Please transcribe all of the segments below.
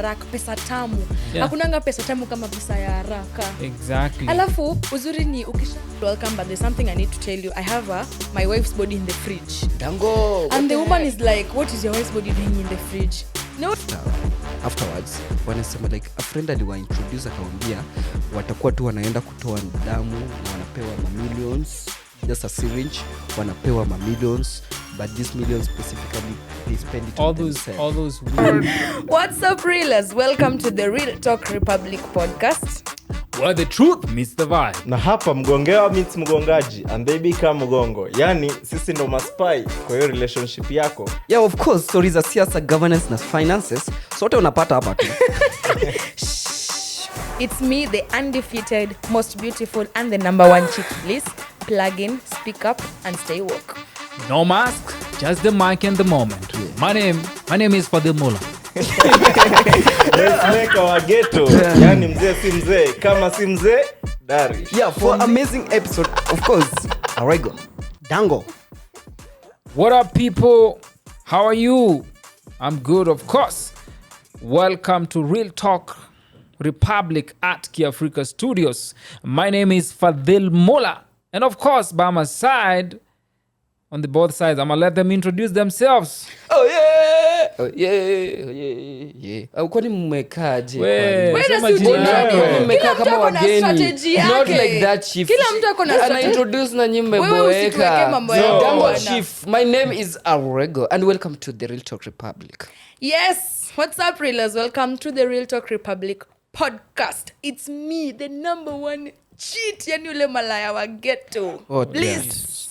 haraka, pesa tamu. Hakunanga pesa tamu kama pesa ya haraka. Exactly. Alafu uzuri ni welcome, but there's something I need to tell you. I have my wife's body in the fridge. Dango. And the woman is like, what is your wife's body doing in the fridge? No. Afterwards, wanasema like a friend aliwa introduce akawambia watakuwa tu wanaenda kutoa damu na wanapewa millions, just a syringe, wanapewa millions, but these millions specifically they spend it all those weird. What's up, Reelers? Welcome to the Real Talk Republic podcast, where the truth meets the vibe. Na hapa mgongewa meets mgongaji and they become mgongo. Yani sisi ndo maspy kwa hiyo relationship yako. Yeah, of course, stories za siasa, governance na finances sote unapata hapa tu. It's me, the undefeated, most beautiful and the number one chick, Bliss. Plug in, speak up and stay woke. No mask, just the mic and the moment. Yeah. My name is Phathil Mulla. Let's make our ghetto. Yani mzee si mzee, kama si mzee Darish. Yeah, for amazing episode, of course, Arego, Dango. What up, people? How are you? I'm good, of course. Welcome to Real Talk Republic at Kiafrika Studios. My name is Phathil Mulla. And of course, by my side, on the both sides, I'm going to let them introduce themselves. Oh yeah! Oh yeah! Oh yeah! Yeah. Kwani mmekaje? Mmekaa kama wageni. Not like that, chief. Kila mtu ako na strategy. Ana introduce na nyinyi mmeboeka. Dango chief. My name is Arego and welcome to the Real Talk Republic. Yes. What's up, Reelers? Welcome to the Real Talk Republic podcast. It's me, the number one cheat. Yani ule malaya wa ghetto. Bliss.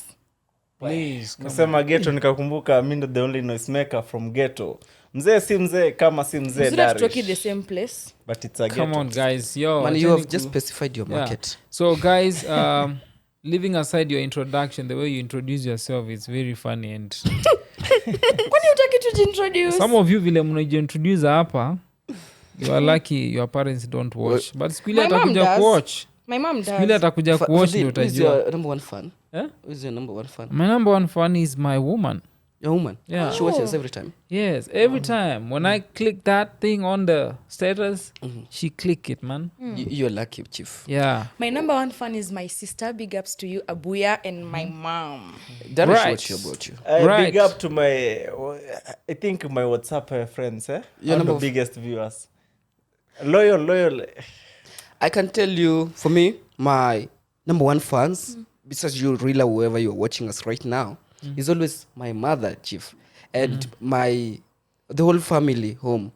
Please. Nasema ghetto nikakumbuka mimi ndo the only noise maker from ghetto. Mzee si mzee kama si mzee Darish. We're the same place. But it's a ghetto. Come on, guys. Yo, man, you have just specified your market. Yeah. So, guys, leaving aside your introduction, the way you introduce yourself is very funny and Kwani utaki tujiintroduce? some of you vile mnajiintroduce hapa, you are lucky your parents don't watch. But skuli atakuja kuwatch. My mom does. Skuli atakuja kuwatch ndio utajua. Who's your number one fan? Eh? Who's your number one fan? My number one fan is my woman. Your woman? Yeah. She watches every time? Yes, every time. When I click that thing on the status, she click it, man. You're lucky, chief. Yeah. My number one fan is my sister. Big ups to you, Abuya, and my mom. Darish, Right. what's about you? Right. Big up to my, I think my WhatsApp friends, Your I'm number the biggest viewers. Loyal. I can tell you, for me, my number one fans, besides you, Rila, whoever you're watching us right now, is always my mother, chief, and the whole family home.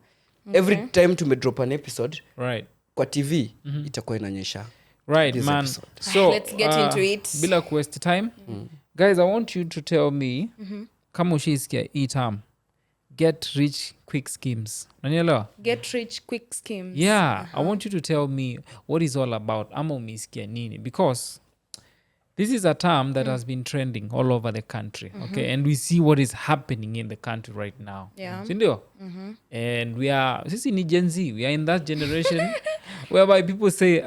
Okay. Every time to me drop an episode, Right. kwa TV, itakuwa inanyesha. Right, this man. episode. So Let's get into it. Bila waste time. Guys, I want you to tell me, kama ushaisikia hii term, get rich quick schemes. Unanielewa? Get rich quick schemes. Yeah, I want you to tell me what it's all about. Ama umesikia nini? Because this is a term that has been trending all over the country, okay? And we see what is happening in the country right now. Yeah. Sindio? And sisi ni Gen Z. We are in that generation whereby people say,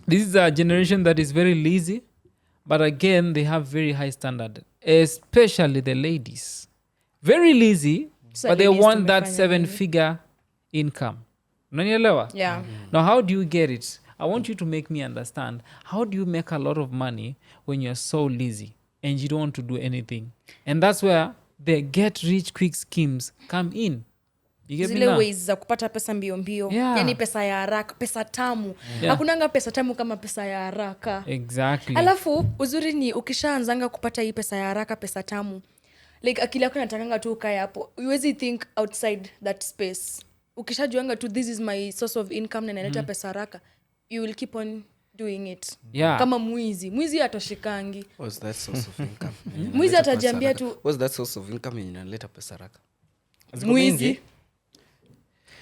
this is a generation that is very lazy, but again, they have very high standard, especially the ladies. Very lazy, So but they ladies want that tumefanya nini? 7-figure income. Unanielewa? Yeah. Now, how do you get it? I want you to make me understand. How do you make a lot of money when you're so lazy and you don't want to do anything? And that's where the get rich quick schemes come in. You get me Zile now? ways za kupata pesa mbio mbio. Yeah. Yani pesa ya haraka, pesa tamu. Hakunanga pesa tamu kama pesa ya haraka. Exactly. Alafu uzuri ni ukishaanzanga kupata hii pesa ya haraka, pesa tamu, like akili yako inatakanga tu ukae hapo. Huwezi think outside that space. Ukishajuanga tu this is my source of income na inaleta pesa haraka, you will keep on doing it. Yeah. Kama mwizi atoshikangi. What's that source of income? Mwizi atajiambia tu What's that source of income yenye inaleta pesa raka? mwizi.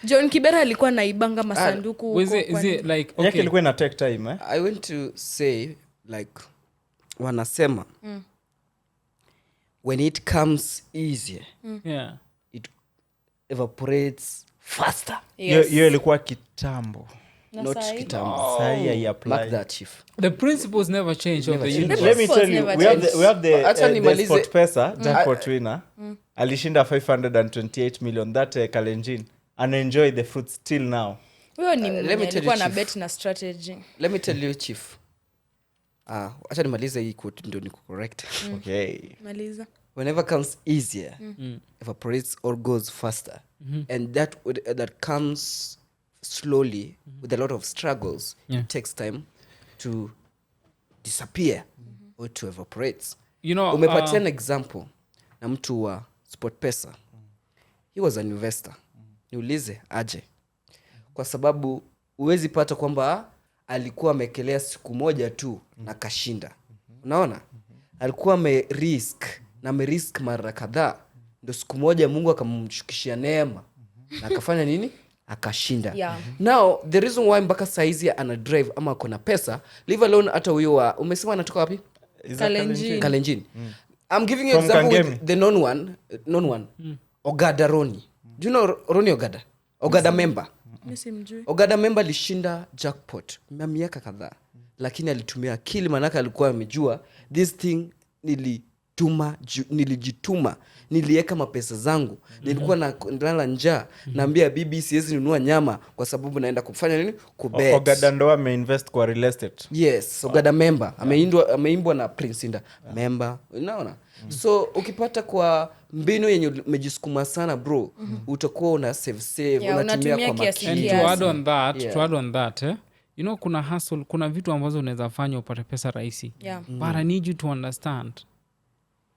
John Kibera alikuwa naibanga masanduku Is it like, Yake okay. ilikuwa ina take time, I want to say, like, wanasema, when it comes easier, Yeah. it evaporates faster. Yes. Hiyo ilikuwa kitambo. Na Not sahi? kitambo. Sahi I apply. Mark that, chief. The principles never change of the change. universe. Let me tell you, Never we have the Acha nimalize. sport pesa jackpot winner. Alishinda 528 million that Kalenjin. enjoy the fruits till now. Huyo ni let me mwenye tell you, alikuwa na Chief. bet na strategy. Let me tell you, Chief. Acha nimalize hii quote ndio niko correct. Okay. Maliza. Whenever comes easier, evaporates or goes faster. And that comes slowly with a lot of struggles. Yeah. It takes time to disappear or to evaporate. You know, Umepatia an example na mtu wa SportPesa. He was an investor. Niulize aje. Kwa sababu uwezi pata kwamba alikuwa amekelea siku moja tu na kashinda. Unaona? Alikuwa amerisk mara kadhaa. Ndio siku moja Mungu akamshukishia neema. Na akafanya nini? Akashinda. Yeah. Now, the reason why mpaka saizi ana drive ama akona pesa, leave alone hata huyo umesema anatoka wapi? Is that Kalenjin. Kalenjin. I'm giving you From example Kangemi. with the known one. Ogada Roni. Do you know Roni Ogada? Ogada member. Mimi simjui. Ogada member alishinda jackpot miaka kadhaa. Lakini alitumia akili manaka alikuwa amejua this thing nilijituma, nilieka mapesa zangu, nilikuwa nalala njaa, naambia bibi siwezi nunua nyama kwa sababu naenda kufanya nini? Kubet. Ogada ndo ameinvest kwa real estate. Yes, Ogada member. Ameimbwa na Prince Inda. Member. Unaona? So ukipata kwa mbinu yenye umejisukuma sana bro, utakuwa una save Yeah, unatumia kwa kiasi makini. and kiasi. to add on that, you know, kuna hustle, kuna vitu ambazo unaweza fanya upate pesa rahisi. Yeah. But I need you to understand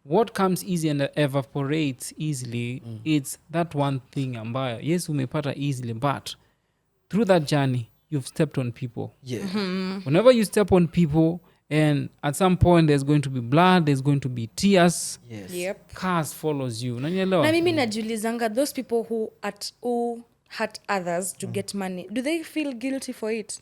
what comes easy and evaporates easily. It's that one thing ambayo yes umepata easily, but through that journey you've stepped on people. Yeah. Whenever you step on people, and at some point there's going to be blood, there's going to be tears. Yes. Yep. Cars follows you. Unanielewa? Na mimi najulizanga those people who hurt others to get money, do they feel guilty for it?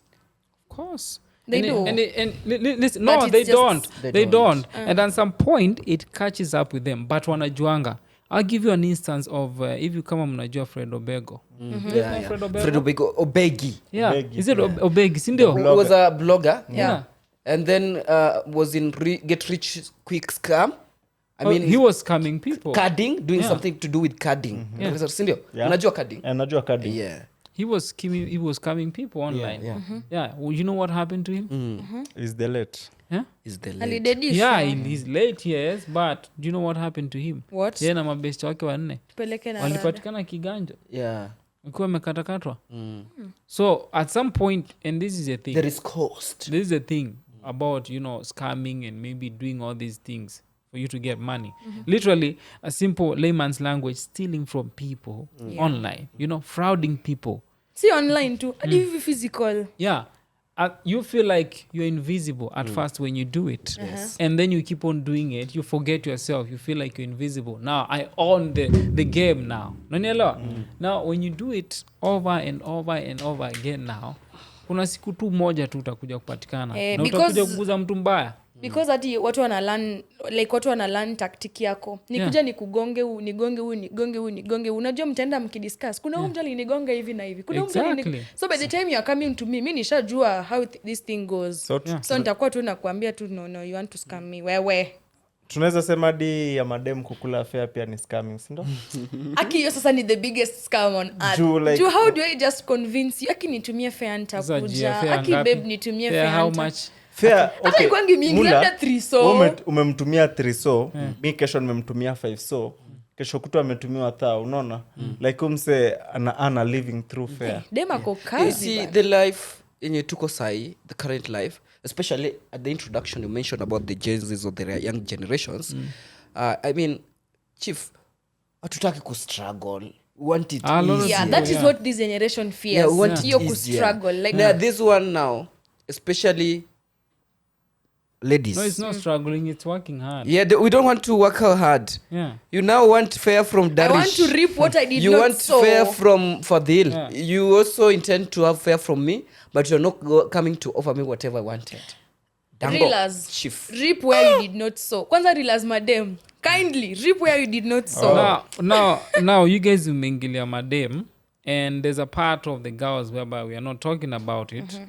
Of course. They do. Listen, But no, it's they just- don't. They They don't. don't. And at some point, it catches up with them. But wanajuanga. I'll give you an instance of if you come mnajua Fred Obego. Yeah. Fred Obego? Fred Obegi. Yeah. Obegi, Is it Obegi? Sindio? He was a blogger. Yeah. And then was in get rich quick scam. I mean, He was scamming people. carding, doing Yeah. something to do with carding. Yeah. Sindio? Yeah. Unajua carding? Najua kadi. Yeah. He was scamming people online. Yeah. Well, you know what happened to him? Is the late. Yeah. Is the late. Alidedishwa. Yeah, in his late years, but do you know what happened to him? What? Yeye na mabesti wake wanne Tupeleke na rada. walipatikana kiganja Yeah. ukiwa amekatakatwa. So at some point, and this is a thing, There is cost. this is a thing about, you know, scamming and maybe doing all these things for you to get money. Literally, a simple layman's language, stealing from people online, you know, frauding people. Si online tu, hadi hivi physical. Yeah. You feel like you're invisible at first when you do it. And then you keep on doing it. You forget yourself. You feel like you're invisible. Now, I own the game now. Unanielewa? Now, when you do it over and over and over again now, kuna siku tu moja tu utakuja kupatikana. Na utakuja kuguza mtu mbaya. Because hati watu wana learn tactic yako. Nikuja nikugonge huu, nigonge huu. Unajua mtaenda mkidiscuss. Kuna huyu mtu alinigonga hivi na hivi. Kuna huyu mtu Exactly. So by the time you are coming to me, mimi nishajua how this thing goes. So nitakuwa tu nakuambia tu no, you want to scam me. Wewe. Tunaweza sema hadi ya madem kukula fare pia ni scamming, si ndio? Aki hiyo sasa ni the biggest scam on earth. Juu, How do I just convince you? Aki nitumie fare nitakuja. Aki babe nitumie Fair fare how nita- much? Fare, Hata ikwangi mingi, Mulla, labda 3 so. wewe umemtumia 3 so, mi kesho nimemtumia 5 so, kesho kutu ametumiwa 1,000, unaona? Like umse ana living through fare. Dem ako You kazi. see, bana. the life yenye tuko sahi, the current life, especially at the introduction you mentioned about the Gen Zs or the young generations. I mean, Chief, hatutaki kustruggle. We want it A lot of easy. Yeah, that is what this generation fears. Yeah, we want it Hiyo easier. kustruggle. Like, Now, this one now, especially ladies. No, it's not struggling. It's working hard. Yeah, we don't want to work hard. Yeah. You now want fare from Darish. I want to reap what I did You not want sow. fare from Phathil. Yeah. You also intend to have fare from me, but you're not coming to offer me whatever I wanted. Dango, Reelers, Chief. reap where you did not sow. Kwanza reelers madem, kindly reap where you did not sow. Now, you guys umeingilia madem, and there's a part of the girls whereby we are not talking about it.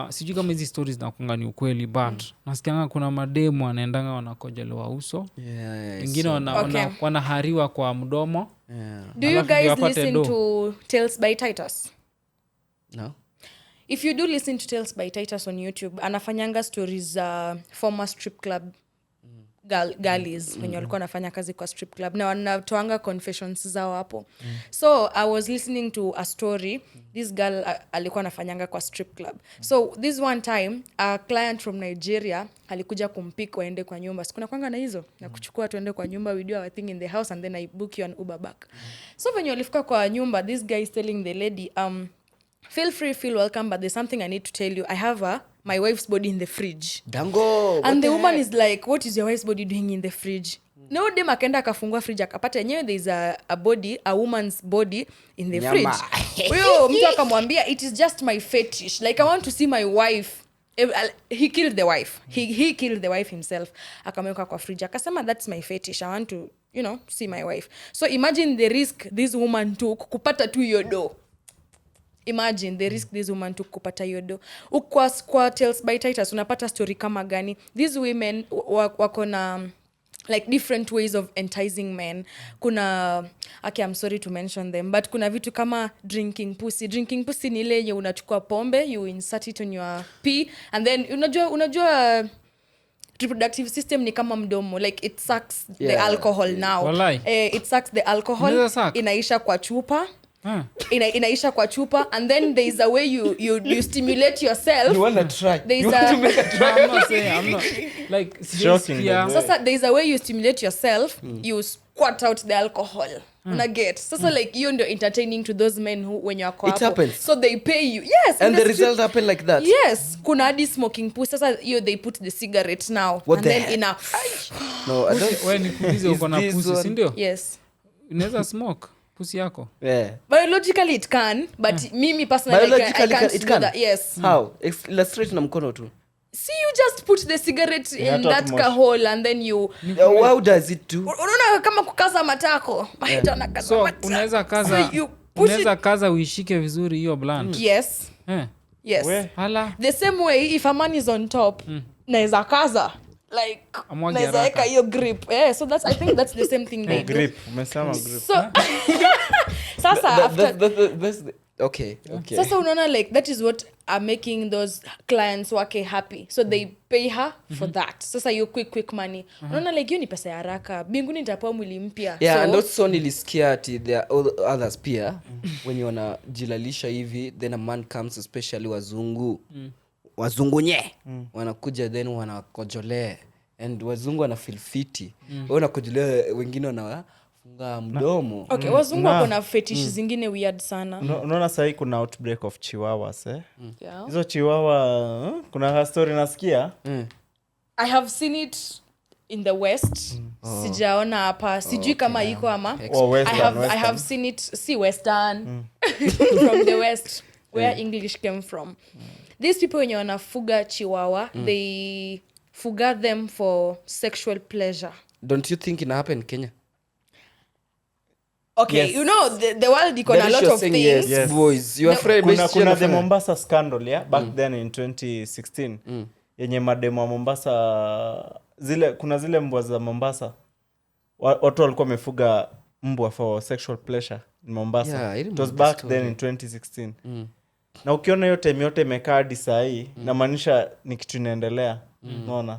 sijui kama hizi stories nakunga ni ukweli but nasikianga kuna mademu wanaendanga wanakojelewa uso wengine wanahariwa kwa mdomo. Do you guys listen do. to Tales by Titus? No. If you do listen to Tales by Titus on YouTube, anafanyanga stories former strip club girlies when walikuwa wanafanya kazi kwa strip club na wanatoanga confessions zao hapo. So I was listening to a story. This girl alikuwa anafanyanga kwa strip club. So this one time a client from Nigeria alikuja kumpick waende kwa nyumba. Sikuna kwanga na hizo na kuchukua tuende kwa nyumba, we do our thing in the house and then I book you an Uber back. So when walifika kwa nyumba, this guy is telling the lady feel free, feel welcome, but there's something I need to tell you. I have my wife's body in the fridge. Dango. And the woman is like, what is your wife's body doing in the fridge? No, dem akaenda akafungua fridge akapata yenyewe there is a body, a woman's body in the fridge. Huyo mtu akamwambia, it is just my fetish. Like I want to see my wife. He killed the wife. He killed the wife himself. Akamweka kwa fridge. Akasema that's my fetish. I want to, see my wife. So imagine the risk this woman took kupata tu hiyo do. Imagine the risk this woman took kupata hiyo do. Kwa Tales by Titus unapata story kama gani? These women wako na like different ways of enticing men. Kuna I'm sorry to mention them, but kuna vitu kama drinking pussy. Drinking pussy ni ile yenye unachukua pombe, you insert it on your pee and then unajua reproductive system ni kama mdomo, like it sucks the alcohol now. It sucks the alcohol, inaisha kwa chupa. Inaisha kwa chupa and then there is a way you stimulate yourself. You want to try? There is to make a try? I'm not saying, I'm not. Like, shocking. Sasa there is a way you stimulate yourself, you squat out the alcohol. Una-get. Sasa like you ndio entertaining to those men who when you are It happens. So they pay you. Yes. And the result happen like that? Yes. Kuna hadi smoking pussy. Sasa they put the cigarette now. What and the then heck? in a... No, I don't... Wewe nikuulize uko na pussy, si ndio? Yes. Unaweza smoke pussy yako? Yeah. Biologically it can, but mimi personally I can't it do can. that. Yes. How? Illustrate na mkono tu. See, you just put the cigarette in that hole and then you... How does it do? Unaona kama kukaza matako. Yeah. So unaweza kaza uishike vizuri hiyo blunt. Yes. Yes. Hala. The same way if a man is on top, naeza kaza. Like naeza eka hiyo grip. Yeah, so I think that's the same thing they do. Grip. Umesema grip. So sasa that's okay. Sasa unaona like that is what are making those clients wake happy. So they pay her for that. Sasa you quick money. Unaona like hiyo ni pesa ya haraka. Binguni nitapewa mwili mpya. Yeah, so, and also nilisikia ati there are others pia when you wanajilalisha hivi then a man comes, especially wazungu. Wazungu wanakuja then wanakojolea and wazungu wana feel fiti. Wanakojolea wengine wanafunga mdomo. Okay, wazungu wako na fetish zingine weird sana. Unaona sasa kuna outbreak of chihuahuas Yeah. Hizo chihuahua kuna story nasikia. I have seen it in the West. Sijaona hapa. Sijui kama iko ama. I have seen it Western from the West where English came from. These people when you wanafuga chihuahua, they fuga them for sexual pleasure. Don't you think it happen in Kenya? Okay, yes. You know the world iko na a lot of things. Yes. Boys, you afraid kuna the Mombasa scandal back then in 2016. Yenye mademo wa Mombasa kuna zile mbwa za Mombasa. Watu walikuwa wamefuga mbwa for sexual pleasure in Mombasa. Yeah, it was back then in 2016. Na ukiona hiyo time yote imekaa hadi saa hii na maanisha ni kitu inaendelea. Unaona?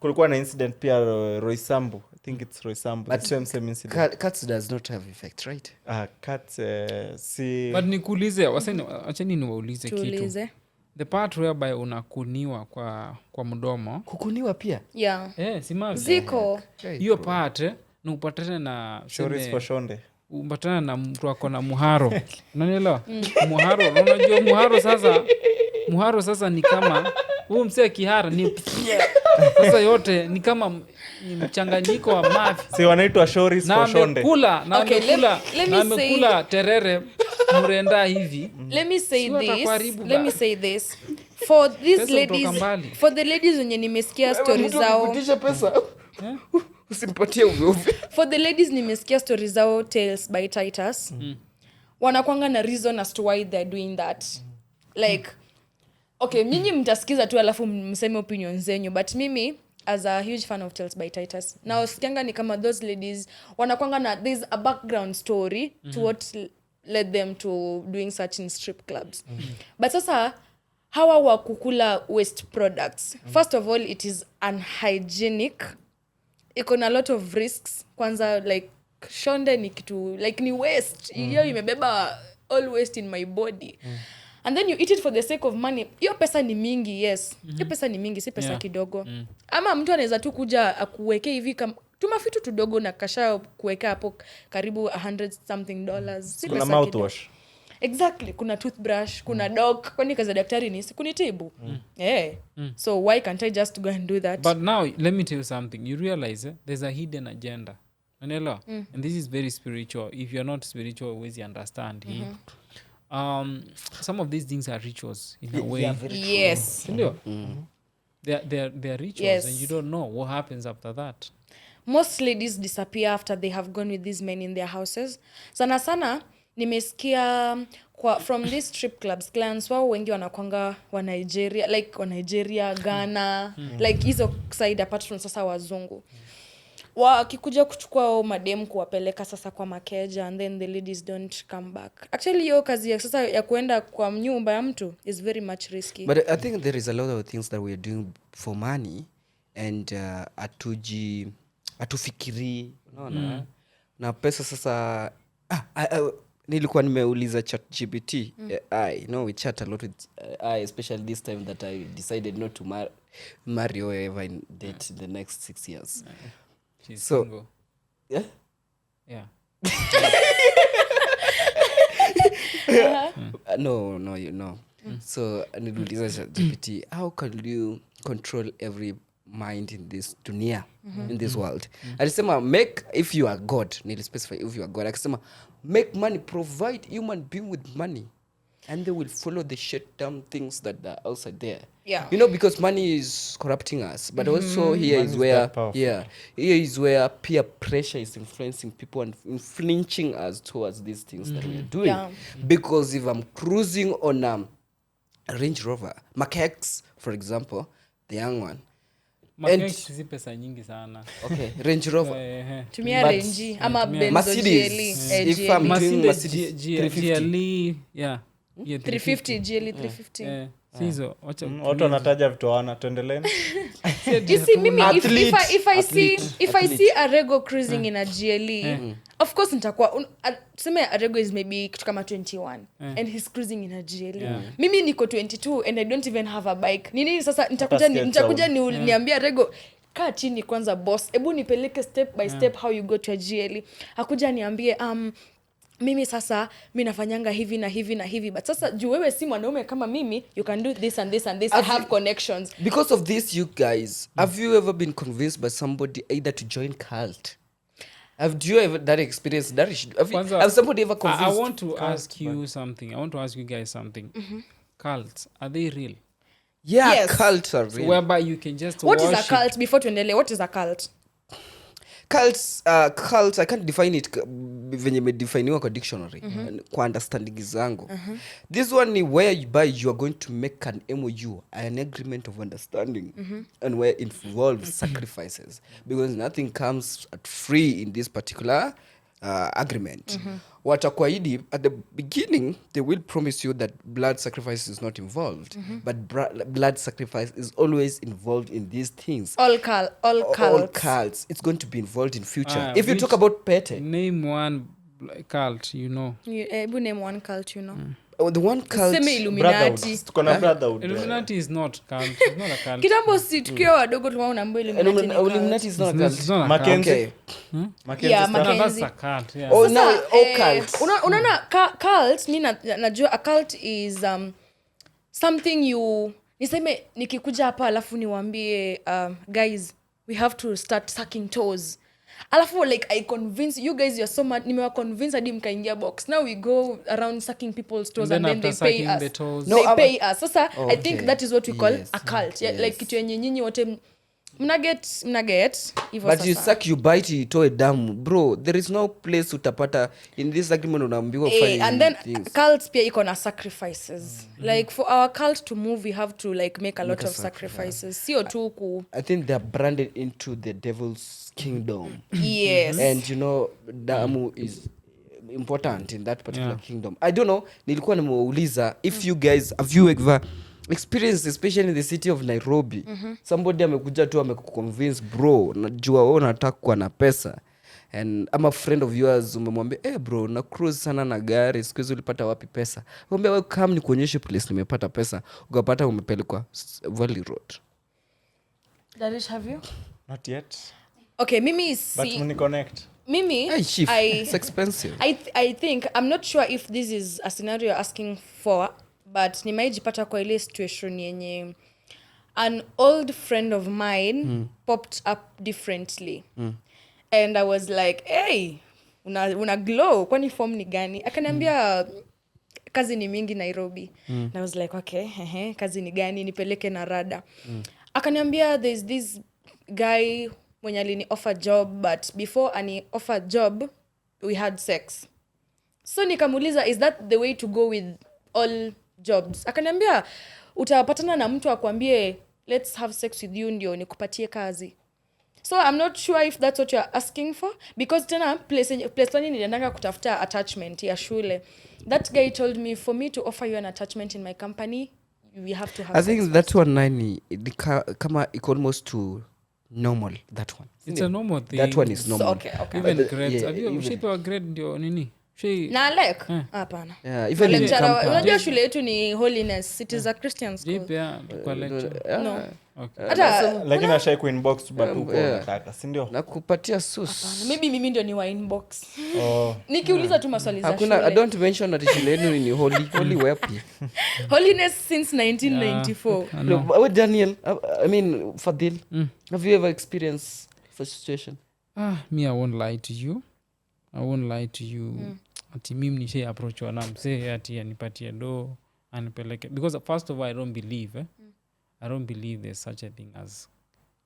Kulikuwa na incident pia Roysambu. I think it's Roysambu. But same incident. Cats does not have effect, right? Cats si... But nikuulize, acheni niwaulize Tuulize. kitu. The part whereby unakuniwa kwa mdomo. Kukuniwa pia? Yeah. Si mavi. Ziko. Hiyo part na upatane na Stories for Shonde. Upatane na mtu ako na muharo. Unanielewa? Muharo, unajua muharo sasa ni kama huyu msee kihara ni sasa yote ni kama ni mchanganyiko wa mavi. Si wanaitwa stories for Shonde. Amekula terere mrenda hivi. Let me say this. For these ladies, for the ladies wenye nimesikia stories zao. Kutisha pesa. Usimpatie uovu. For the ladies nimesikia stories zao Tales by Titus. Wanakuanga na reason as to why they're doing that. Like okay, nyinyi mtasikiza tu alafu mseme opinion zenyu, but mimi as a huge fan of Tales by Titus, now sikianga ni kama those ladies wanakwanga na there's a background story to what led them to doing such in strip clubs. But sasa hawa wa kukula waste products, first of all it is unhygienic, iko na a lot of risks. Kwanza like shonde ni kitu like ni waste, hiyo imebeba all waste in my body. And then you eat it for the sake of money. Hiyo pesa ni mingi, yes. Hiyo pesa ni mingi, si pesa kidogo. Ama mtu anaweza tu kuja akuweke hivi kama tumafitu tudogo na kasha kuweka hapo karibu $100 something. Si kuna pesa mouthwash. Exactly, kuna toothbrush, kuna doc, kwani kazi ya daktari ni kunitibu. So why can't I just go and do that? But now let me tell you something. You realize there's a hidden agenda. And this is very spiritual. If you're not spiritual, always you understand. Some of these things are rituals in a way. Yes. They're rituals, Yes. and you don't know what happens after that. Most ladies disappear after they have gone with these men in their houses. Sana nimesikia from these strip clubs, clients wao wengi wanakwanga wa Nigeria, Ghana, like hizo side apart from sasa wazungu. Wakikuja kuchukua madem kuwapeleka sasa kwa makeja, and then the ladies don't come back. Actually hiyo kazi ya sasa ya kuenda kwa nyumba ya mtu is very much risky. But I think there is a lot of things that we are doing for money and atufikiri, unaona? Na pesa sasa nilikuwa nimeuliza ChatGPT. We chat a lot with especially this time that I decided not to marry or ever date in the next 6 years. She's So, single. Yeah? Yeah. No, you know. So niliuliza ChatGPT, how can you control every mind in this dunia, in this world? Alisema make, if you are God, nilispecify if you are God, akisema make money, provide human being with money, and they will follow the shit dumb things that are outside there. Yeah. Because money is corrupting us, but also here Money is is where that powerful. here is where peer pressure is influencing people and flinching us towards these things that we are doing. Yeah. Because if I'm cruising on a Range Rover, Makex, for example, the young one, Hizi pesa nyingi sana. okay, Range Rover, Tumia But- Range ama Benzo Mercedes, GLE. if I'm doing Mercedes Mercedes 350, GLE, yeah. 350 GLE 350. Sizo, wacha Watu wanataja vitu hawana, tuendeleni. You see, mimi if I Athlete. see Arego cruising in a GLE, of course nitakuwa tuseme Arego is maybe kitu kama 21 and he's cruising in a GLE. Mimi niko 22 and I don't even have a bike. Nini sasa nitakuja niambia Arego, kaa chini kwanza boss, ebu nipeleke step by step how you go to a GLE. Hakuja niambie mimi sasa mimi nafanyanga hivi na hivi na hivi, but sasa juu wewe si mwanaume kama mimi, you can do this and this and this. I have connections. Because of this, you guys, have you ever been convinced by somebody either to join cult? Do you ever that experience? Darish, have somebody ever convinced? I want to ask you something. I want to ask you guys something. Cults, are they real? Yeah, Yes. cults are So real. whereby you can just What is a worship. cult? Before tuendelee, what is a cult? Cults, I can't define it venye medefiniwa kwa dictionary, kwa understanding zangu. This one ni whereby you are going to make an MOU, an agreement of understanding, and where it involves sacrifices, because nothing comes at free in this particular agreement. Watakuahidi at the beginning, they will promise you that blood sacrifice is not involved, but blood sacrifice is always involved in these things. All All cults. cults, it's going to be involved in future. Ah, If you which- talk about Pete, Name one cult, you know. Ebu name one cult, you know. the one cult, Seme Illuminati. Tuko na brotherhood. Illuminati is not cult. It's not a cult. Kitambo si tukiwa wadogo tulikuwa unaambiwa Illuminati ni cult. Illuminati is not a It's cult. not a cult. Mackenzie. Okay. Mackenzie Yeah, stuff. No, Mackenzie. that's a cult. Yeah. Oh, Sasa, now all cults. unaona cult, mi najua a cult is something you niseme nikikuja hapa alafu niwaambie guys we have to start sucking toes, alafu like I convince you guys, you're so mad, nimewa convince hadi mkaingia box, now we go around sucking people's toes and then they after pay sucking us. the toes. No, They pay us. Sasa I Okay. think that is what we call Yes. a cult. Yeah, Yes. like kitu yenye nyinyi wote mnaget hivyo but you sasa. suck you bite itoe damu bro, there is no place utapata in this agreement unaambiwa fanya And then things. cults pia iko na sacrifices. Like for our cult to move we have to like make a lot of sacrifices. Sio tu ku I think they're branded into the devil's kingdom. yes. And you know damu is important in that particular kingdom. I don't know, nilikuwa nimeuliza if you guys have you ever experienced, especially in the city of Nairobi, somebody amekuja tu amekuconvince bro, najua wewe unataka kuwa na pesa, and I'm a friend of yours, umemwambia bro na cruise sana na gari, siku hizi ulipata wapi pesa? Mwambie wewe come nikuonyeshe place nimepata pesa, ukapata umepelekwa Valley Road. Darish, have you? Not yet. Okay, mimi But muni connect. Mimi Hey, chief, it's expensive. I think I'm not sure if this is a scenario you're asking for, but nimaijipata kwa ile situation yenye an old friend of mine popped up differently. And I was like, hey, una glow, kwani form ni gani? Akaniambia kazi ni mingi Nairobi. And I was like, okay, kazi ni gani? Nipeleke na rada. Akaniambia there's this guy mwenye alini offer job, but before ani offer job we had sex. So nikamuuliza, is that the way to go with all jobs? Akaniambia utapatana na mtu akwambie let's have sex with you ndio nikupatie kazi. So I'm not sure if that's what you're asking for, because tena place niliendanga kutafuta attachment ya shule. That guy told me for me to offer you an attachment in my company we have to have I sex think that one nine kama almost to normal, that one. It's a normal thing. That one is normal. So, okay. Even But, grades. yeah, Have you even- ushapewa grade ndio nini? na like hapana. Yeah, even in Lecturer, campus. unajua shule yetu ni Holiness, it is a Christian school. Jipya kwa lecture. No. Okay. Hata Lakini ashai kuinbox but uko unataka, si ndio? na kupatia sus. maybe mimi ndio ni wa inbox. Oh. Nikiuliza tu maswali za Hakuna, I shule. don't mention ati shule yenu ni holy wapi. Holiness since 1994. No, but Daniel, I mean Phathil, have you ever experienced such situation? Me, I won't lie to you. Ati mimi nishai approachwa na mzee ati anipatie do anipeleke, because first of all I don't believe I don't believe there's such a thing as,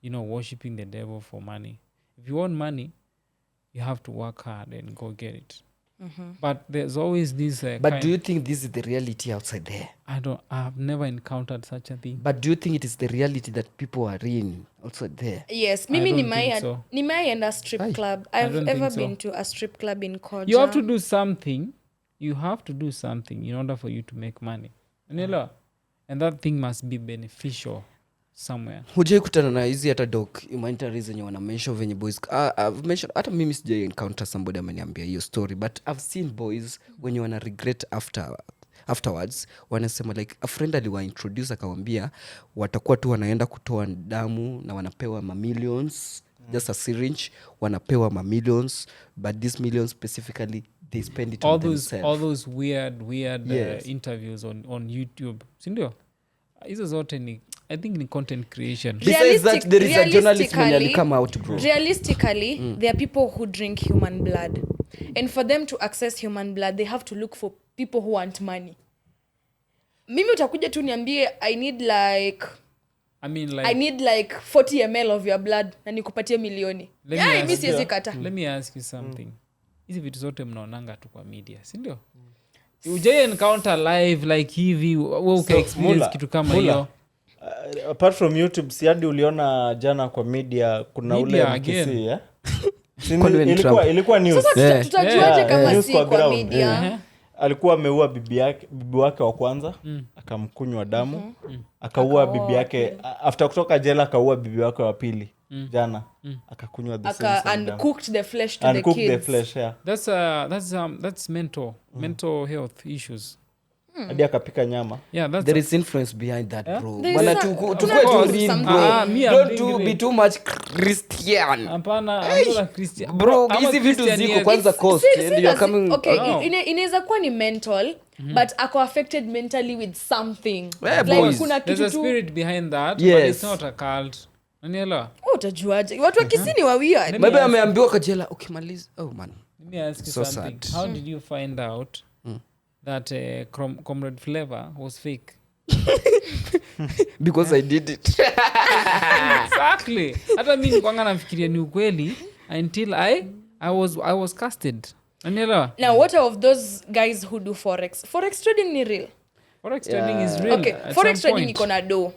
you know, worshiping the devil for money. If you want money, you have to work hard and go get it. But there's always this But do you think this is the reality outside there? I've never encountered such a thing. But do you think it is the reality that people are in outside there? Yes, mimi don't think so. nimeenda strip Aye. club. I I've don't ever think so. been to a strip club in Koja. You have to do something in order for you to make money. Unaelewa? And that thing must be beneficial somewhere. Hujai kutana na hizi hata documentaries zenye wana mention venye boys I've mentioned, hata mimi sijai encounter somebody ameniambia hiyo story, but I've seen boys wenye wana regret afterwards wanasema like a friend aliwa introduce akawambia watakuwa tu wanaenda kutoa damu na wanapewa millions, just a syringe, wanapewa millions, but these millions specifically they spend it on themselves. All those weird Yes. interviews on YouTube. Sindio? Hizo zote ni, I think ni content creation. Besides that, there is a journalist mwenye realistically- alikama out bro. Realistically, there are people who drink human blood. And for them to access human blood, they have to look for people who want money. Mimi utakuja tu niambie I need like 40 ml of your blood na nikupatie milioni. Let me Mimi ask siwezi kata. Let me ask you something. Hizi vitu zote mnaonanga tu kwa media, si ndio? Ujai encounter live like hivi wewe uka experience Mulla, kitu kama Mulla, hiyo? apart from YouTube, si hadi uliona jana kwa media kuna Media ule again. MTC, eh? Kwani wewe ni Trump? Ilikuwa news. Sasa Yeah. tutajuaje kama News si kwa kwa ground. media? Alikuwa ameua bibi wake wa kwanza, akamkunywa damu, akaua bibi yake after kutoka jela, akaua bibi wake wa pili jana, akakunywa the same damu. And cooked the flesh to And the cooked the kids. flesh, yeah. That's mental health issues. Hadi akapika nyama. Yeah, that's There is influence behind that bro. There is Bana a- tukue tuna tu do real something. bro. Me, I'm Don't being be real. too much Christian. Hapana, I'm not a Christian. Bro, I'm a hizi vitu Christian, ziko yes. kwanza cost See, and you are that's- coming okay, Oh. inaweza kuwa ni mental, but ako affected mentally with something. Yeah, Like boys. kuna There's kitu a tu spirit behind that, but Yes. it's not a cult. Unanielewa? utajuaje? Watu wa Kisii wa weird. maybe ameambiwa kajela ukimaliza oh man Let me ask you So something. sad. How did you find out that Comrade Flavor was fake? because I did it. Exactly. Hata mimi nilikuwa nafikiria ni ukweli until I was casted. Anielewa? Now what of those guys who do forex trading ni real? Forex trading is real. Okay, at forex some trading point. iko na do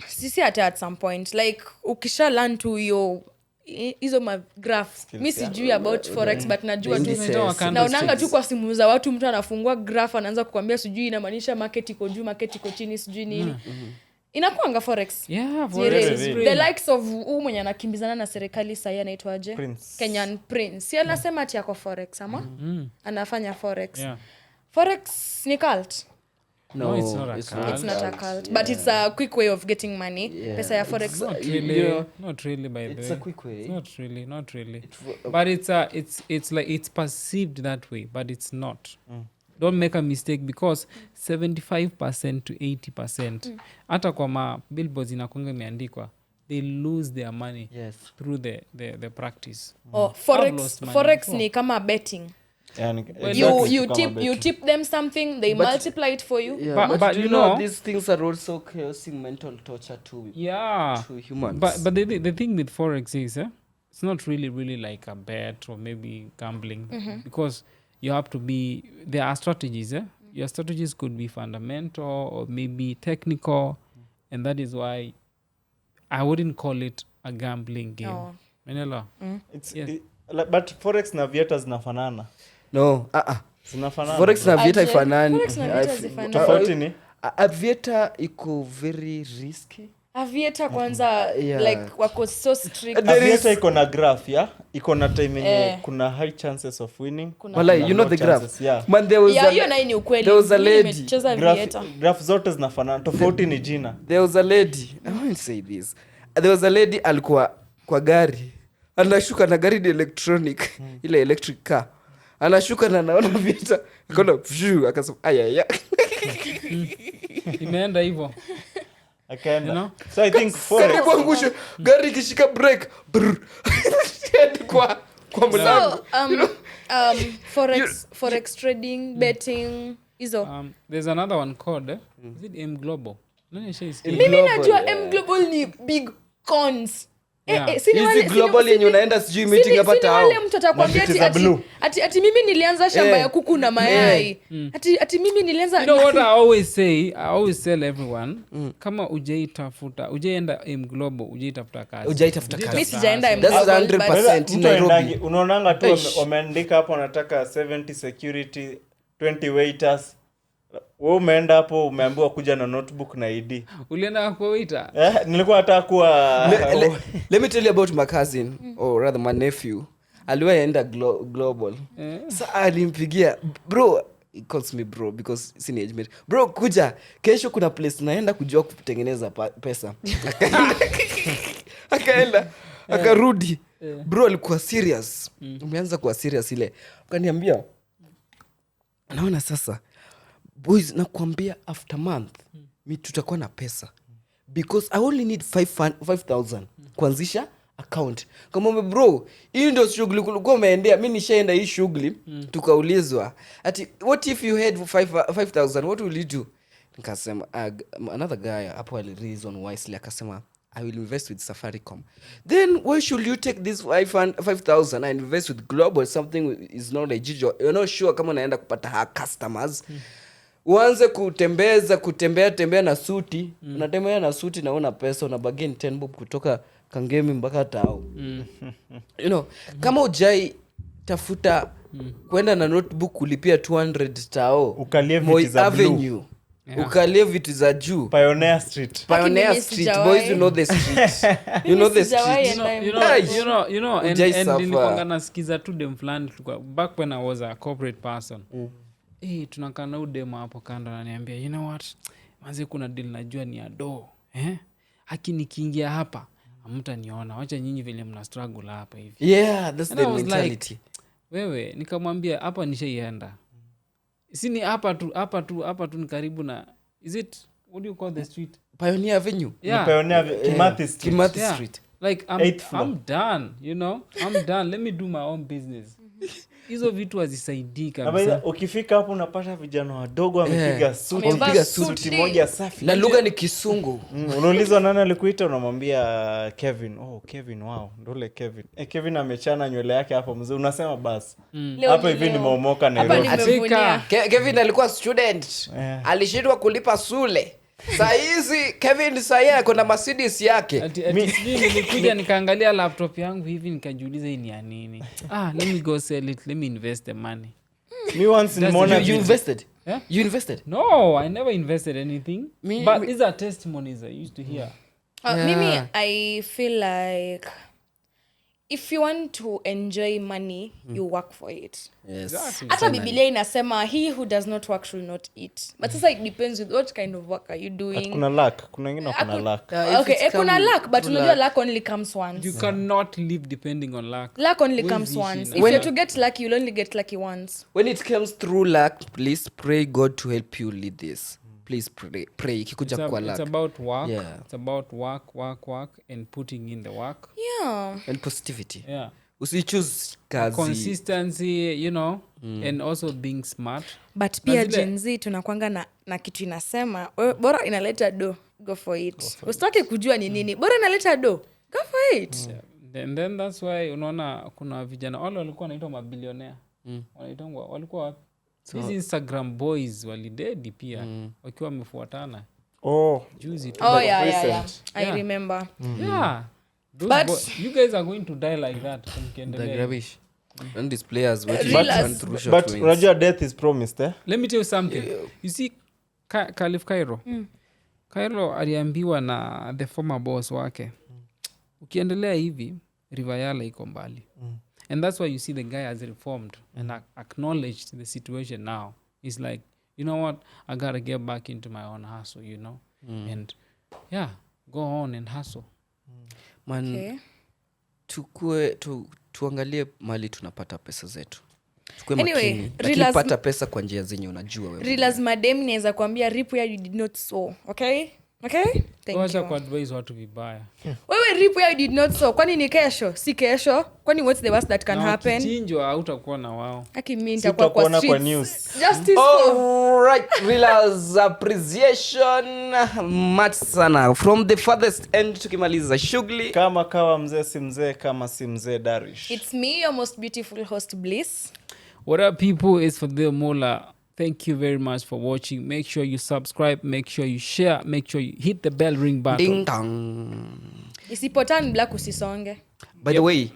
sisi hata at some point like ukisha learn to hizo magraph mi sijui about forex but najua tu naonanga tu kwa simu za watu mtu anafungua graph anaanza kukwambia sijui inamaanisha market iko juu market iko chini sijui nini inakuanga forex. Yeah, forex is real. The likes of mwenye anakimbizana na serikali sahii anaitwaje Kenyan Prince si anasema ati yako forex ama anafanya forex. Yeah. Forex ni cult. No, it's not a cult. It's not a cult, but it's a quick way of getting money. Pesa ya forex. Not really by the way. It's a quick way. Not really. But it's like it's perceived that way, but it's not. Don't make a mistake because 75% to 80% hata kwa ma billboards inakunga imeandikwa they lose their money through the practice. Forex ni kama betting. You tip them something, they multiply it for you. Yeah, but you know these things are also causing mental torture to humans. But the thing with forex is it's not really like a bet or maybe gambling because you have to be there are strategies. Your strategies could be fundamental or maybe technical, and that is why I wouldn't call it a gambling game. Manela. But forex na vieta zinafanana. No, zinafanana. Forex na vieta ifanani. Tofauti ni vieta iko very risky. Avieta kwanza like wako so strict. Avieta iko na graph iko na time yenye kuna high chances of winning. Well, you know the graph. Man, there was hiyo na ni ukweli. There was a lady. Graph zote zinafanana. Tofauti ni jina. There was a lady. I won't say this. There was a lady alikuwa kwa gari. Anashuka na gari ni electronic. Ile electric car. Anashuka na naona vieta. Akaona phew akasema ayaya. Imeenda hivyo. So I think forex gari kishika break kwa mlango. Forex trading, betting hizo. There's another one called is it M Global? Mimi najua M Global ni big cons. Hizi global yenye unaenda sijui meeting hapa tao. Wale mtu atakwambia ati mimi nilianza shamba ya kuku na mayai. Ati mimi nilianza. You know what I always say? I always tell everyone, kama ujaenda M Global, ujaitafuta kazi. Mimi sijaenda M Global. Global. That's 100% in Nairobi. Unaonanga tu wameandika hapo wanataka 70 security, 20 waiters. Wewe umeenda hapo umeambiwa kuja na notebook na ID. Ulienda kwa waiter? Nilikuwa nataka kuwa Let me tell you about my cousin or rather my nephew. Aliwaenda global. Sasa alimpigia bro, he calls me bro because sini age mate. Bro kuja kesho kuna place naenda kujua kutengeneza pesa. Akaenda akarudi. Bro alikuwa serious. Umeanza kuwa serious ile. Akaniambia naona sasa boys nakwambia after month mi tutakuwa na pesa because I only need 5,000 kuanzisha account. Kama bro hii ndio shughuli kulikuwa umeendea, mimi nishaenda hii shughuli tukaulizwa ati what if you had 5,000 what will you do? Nikasema another guy hapo ali reason wisely akasema I will invest with Safaricom. Then why should you take this 5,000 and invest with Global, something is not legit? You're not sure kama unaenda kupata customers. Uanze kutembea na suti. Unatembea na suti na una pesa, una bargain 10 bob kutoka Kangemi mpaka Tao. You know, kama ujai tafuta kwenda na notebook kulipia 200 Tao. Ukalie vitu za Avenue. Ukalie vitu za juu. Pioneer Street. Boys, you know the street. You know the street. You know and nilikuwa nasikiza tu dem fulani back when I was a corporate person. Tunakaa na udema hapo kando ananiambia you know what manze kuna deal najua ni ado haki nikiingia hapa hamtaniona, wacha nyinyi vile mna struggle hapa hivi. Yeah, that's the mentality. Wewe nikamwambia hapa nishaienda, sini hapa tu ni karibu na is it what do you call the street? Pioneer Avenue. Yeah. Pioneer Kimathi Street. Kimathi Street. like Eighth floor. I'm done, you know, I'm done, let me do my own business. Hizo vitu hazisaidii kabisa. Ukifika hapo unapata vijana wadogo wamepiga suti, Wamepiga suti moja safi na lugha ni kisungu. Unaulizwa nani alikuita, unamwambia Kevin. Kevin, wow, ndole Kevin. Kevin amechana nywele yake hapo mzee, unasema basi hapa hivi nimeomoka Nairobi. Kevin alikuwa student, alishindwa kulipa shule. Saizi Kevin sasa kuna Mercedes yake. Nilikuja nikaangalia laptop yangu hivi nikajiuliza hii ni ya nini. Let me go sell it, let me invest the money. Me once in morning you invested? Yeah? You invested? No, I never invested anything. But these are testimonies I used to hear. Mimi I feel like if you want to enjoy money, you work for it. Yes. Exactly. Hata Biblia inasema he who does not work should not eat. But sasa it depends with what kind of work are you doing. kuna luck, kuna wengine kuna luck. Okay, kuna luck, but unajua luck only comes once. You cannot live depending on luck. Luck only comes once. If you're to get lucky, you'll only get lucky once. When it comes through luck, please pray God to help you lead this. Please pray. Ikikuja kwa luck. It's about work. Yeah. It's about work and putting in the work. Yeah. And positivity. Yeah. Usichoose kazi. Consistency, you know, and also being smart. But pia Gen Z tunakwanga na kitu inasema bora inaleta do, go for it. Usitaki kujua ni nini, bora inaleta do, go for it. And then that's why unaona kuna vijana wale walikuwa wanaitwa mabilionea. Wanaitwa walikuwa wapi? These Instagram boys walidedi pia wakiwa wamefuatana. Juzi tu. Yeah. I remember. Yeah. But you guys are going to die like that. The rubbish. And these players but unajua death is promised, eh? Let me tell you something. You see Khalif Cairo. Cairo aliambiwa na the former boss wake. Ukiendelea hivi Rivayala iko mbali. And that's why you see the guy has reformed and acknowledged the situation now. He's like, you know what? I got to get back into my own hustle, you know? And yeah, go on and hustle. Man, tuangalie mali tunapata pesa zetu. Tukue Anyway, makini. Lakini pata pesa kwa njia zenye unajua wewe. Realize madem niweza kuambia rip where you did not sow. Okay? Thank Wacha you. kwa advise watu vibaya. Wewe rip where you did not sow. Kwani ni kesho? Si kesho? Kwani what's the worst that can happen? Ukichinjwa hautakuwa na wao. Haki mimi nitakuwa kwa Sitakuona kwa streets. news. Justice All right, realize appreciation much sana from the farthest end tukimaliza shughuli. Kama kawa mzee si mzee, kama si mzee Darish. It's me, your most beautiful host Bliss. What up, people? It's Phathil Mulla. Thank you very much for watching. Make sure you subscribe. Make sure you share. Make sure you hit the bell ring button. Ding dong. Isipotan black usisonge. By the way,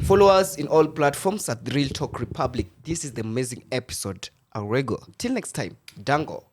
follow us in all platforms at the Real Talk Republic. This is the amazing episode. Arego. Till next time. Dango.